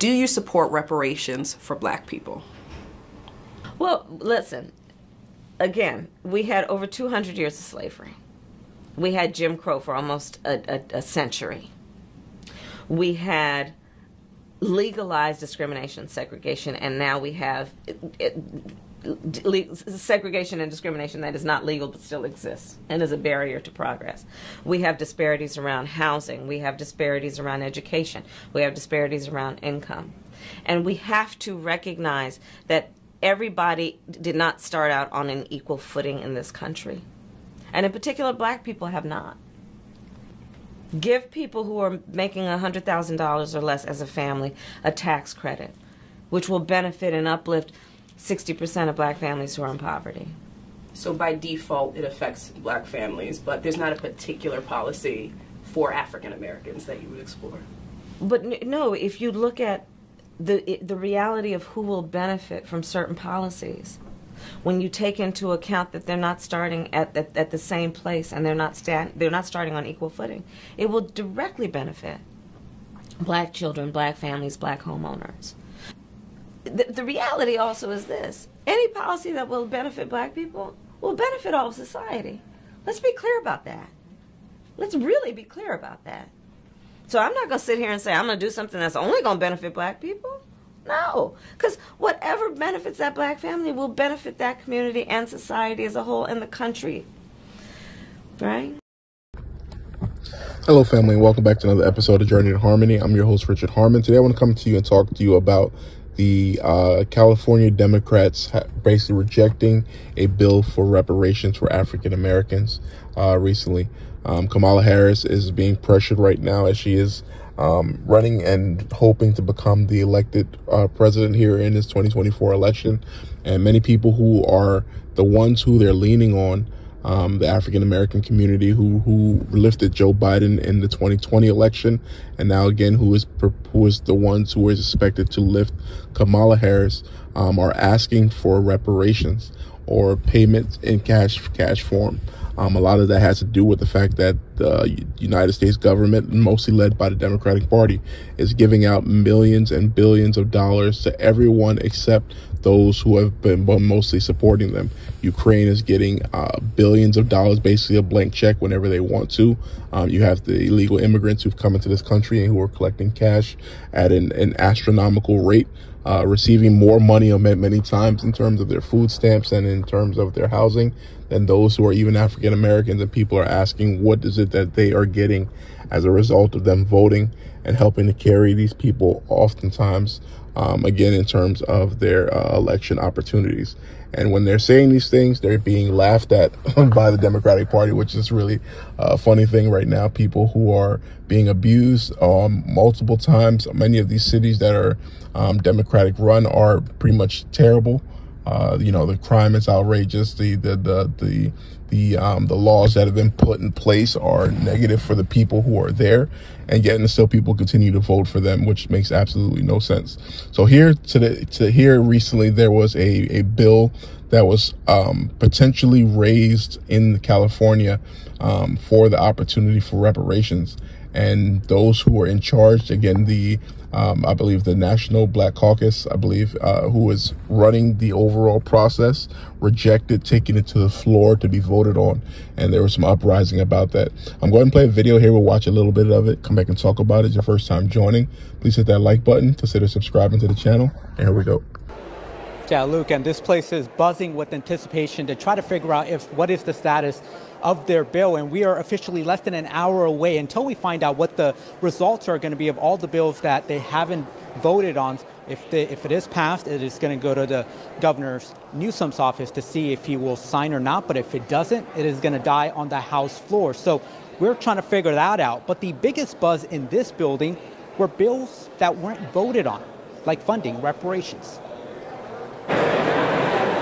Do you support reparations for Black people? Well, listen, again, we had over 200 years of slavery. We had Jim Crow for almost a century. We had legalized discrimination, segregation, and now we have segregation and discrimination that is not legal but still exists and is a barrier to progress. We have disparities around housing. We have disparities around education. We have disparities around income. And we have to recognize that everybody did not start out on an equal footing in this country. And in particular, Black people have not. Give people who are making $100,000 or less as a family a tax credit, which will benefit and uplift 60% of Black families who are in poverty. So by default, it affects Black families, but there's not a particular policy for African Americans that you would explore. But no, if you look at the reality of who will benefit from certain policies, when you take into account that they're not starting at the same place and they're not starting on equal footing, it will directly benefit Black children, Black families, Black homeowners. The reality also is this: any policy that will benefit Black people will benefit all of society. Let's be clear about that. Let's really be clear about that. So I'm not going to sit here and say I'm going to do something that's only going to benefit Black people. No, because whatever benefits that Black family will benefit that community and society as a whole and the country. Right? Hello, family, and welcome back to another episode of Journey to Harmony. I'm your host, Richard Harmon. Today I want to come to you and talk to you about the California Democrats basically rejecting a bill for reparations for African Americans recently. Kamala Harris is being pressured right now as she is running and hoping to become the elected president here in this 2024 election. And many people who are the ones who they're leaning on, the African American community who lifted Joe Biden in the 2020 election, and now again who is the ones who is expected to lift Kamala Harris, are asking for reparations or payments in cash form. A lot of that has to do with the fact that the United States government, mostly led by the Democratic Party, is giving out millions and billions of dollars to everyone except those who have been mostly supporting them. Ukraine is getting billions of dollars, basically a blank check whenever they want to. You have the illegal immigrants who've come into this country and who are collecting cash at an astronomical rate, receiving more money many times in terms of their food stamps and in terms of their housing than those who are even African Americans. And people are asking, what is it that they are getting as a result of them voting and helping to carry these people oftentimes, again, in terms of their election opportunities. And when they're saying these things, they're being laughed at by the Democratic Party, which is really a funny thing right now. People who are being abused multiple times. Many of these cities that are Democratic run are pretty much terrible. The crime is outrageous. The laws that have been put in place are negative for the people who are there, and yet still people continue to vote for them, which makes absolutely no sense. So here recently there was a bill that was potentially raised in California for the opportunity for reparations. And those who are in charge, again, I believe the National Black Caucus, who is running the overall process, rejected taking it to the floor to be voted on. And there was some uprising about that. I'm going to play a video here. We'll watch a little bit of it, come back and talk about it. It's your first time joining, please hit that like button, consider subscribing to the channel. And here we go. Yeah, Luke, and this place is buzzing with anticipation to try to figure out what is the status of their bill. And we are officially less than an hour away until we find out what the results are going to be of all the bills that they haven't voted on. If it is passed, it is going to go to the Governor Newsom's office to see if he will sign or not. But if it doesn't, it is going to die on the House floor. So we're trying to figure that out. But the biggest buzz in this building were bills that weren't voted on, like funding reparations.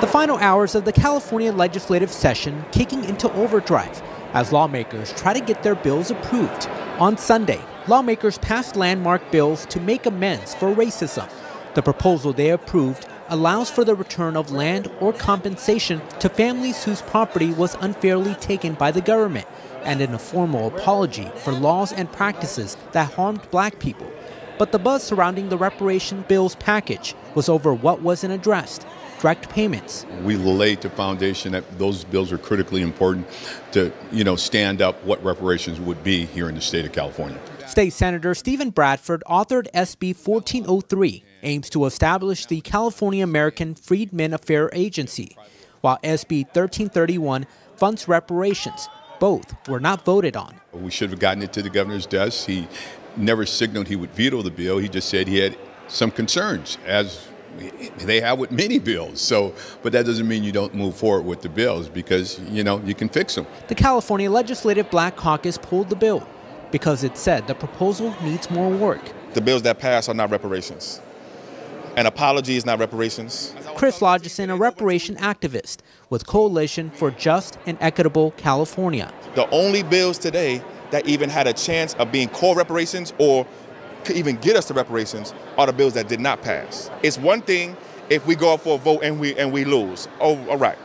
The final hours of the California legislative session kicking into overdrive as lawmakers try to get their bills approved. On Sunday, lawmakers passed landmark bills to make amends for racism. The proposal they approved allows for the return of land or compensation to families whose property was unfairly taken by the government, and an informal apology for laws and practices that harmed Black people. But the buzz surrounding the reparation bills package was over what wasn't addressed: direct payments. We laid the foundation that those bills are critically important to, stand up what reparations would be here in the state of California. State Senator Stephen Bradford authored SB 1403, aims to establish the California American Freedmen Affairs Agency, while SB 1331 funds reparations. Both were not voted on. We should have gotten it to the governor's desk. He never signaled he would veto the bill. He just said he had some concerns, as they have with many bills. But that doesn't mean you don't move forward with the bills, because, you can fix them. The California Legislative Black Caucus pulled the bill because it said the proposal needs more work. The bills that pass are not reparations. An apology is not reparations. Chris Lodgeson, a reparation activist with Coalition for Just and Equitable California. The only bills today that even had a chance of being core reparations or could even get us to reparations are the bills that did not pass. It's one thing if we go up for a vote and we lose. Oh, all right.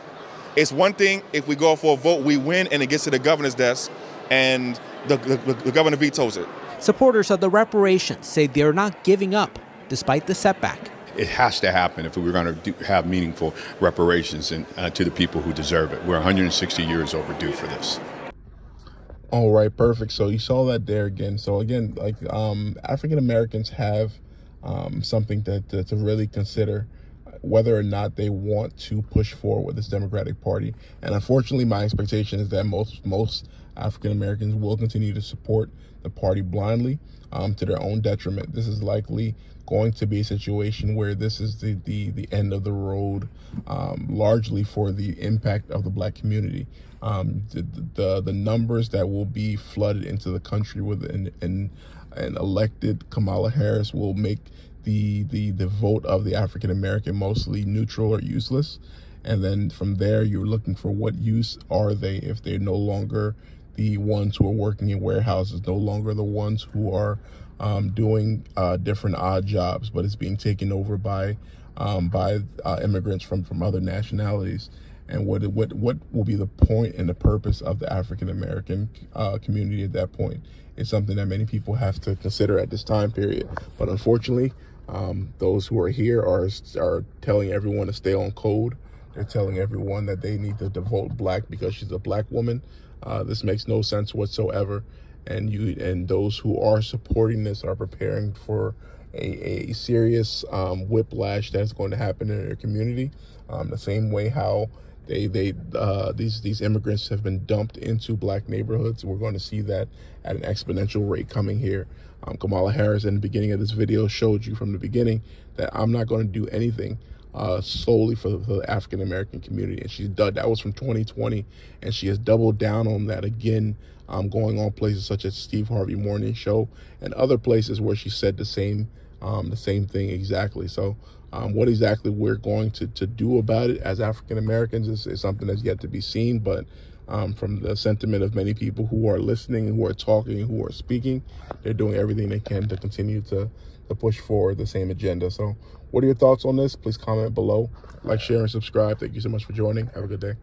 It's one thing if we go up for a vote, we win, and it gets to the governor's desk and the governor vetoes it. Supporters of the reparations say they're not giving up despite the setback. It has to happen if we're going to have meaningful reparations to the people who deserve it. We're 160 years overdue for this. All right, perfect. So you saw that there again. So again, like African Americans have something to really consider whether or not they want to push forward with this Democratic Party. And unfortunately, my expectation is that most African Americans will continue to support the party blindly to their own detriment. This is likely going to be a situation where this is the end of the road, largely for the impact of the Black community. The numbers that will be flooded into the country with an elected Kamala Harris will make the vote of the African American mostly neutral or useless. And then from there, you're looking for what use are they if they're no longer the ones who are working in warehouses, no longer the ones who are doing different odd jobs, but it's being taken over by immigrants from other nationalities. And what will be the point and the purpose of the African American community at that point? It's something that many people have to consider at this time period. But unfortunately, those who are here are telling everyone to stay on code. They're telling everyone that they need to vote Black because she's a Black woman. This makes no sense whatsoever. And those who are supporting this are preparing for a serious whiplash that's going to happen in their community. The same way how these immigrants have been dumped into Black neighborhoods. We're going to see that at an exponential rate coming here. Kamala Harris in the beginning of this video showed you from the beginning that I'm not going to do anything solely for the African American community, and she's done. That was from 2020, and she has doubled down on that again, going on places such as Steve Harvey Morning Show and other places where she said the same thing exactly. So what exactly we're going to do about it as African Americans is something that's yet to be seen. But from the sentiment of many people who are listening, who are talking, who are speaking, they're doing everything they can to continue to push forward the same agenda. So what are your thoughts on this? Please comment below, like, share, and subscribe. Thank you so much for joining. Have a good day.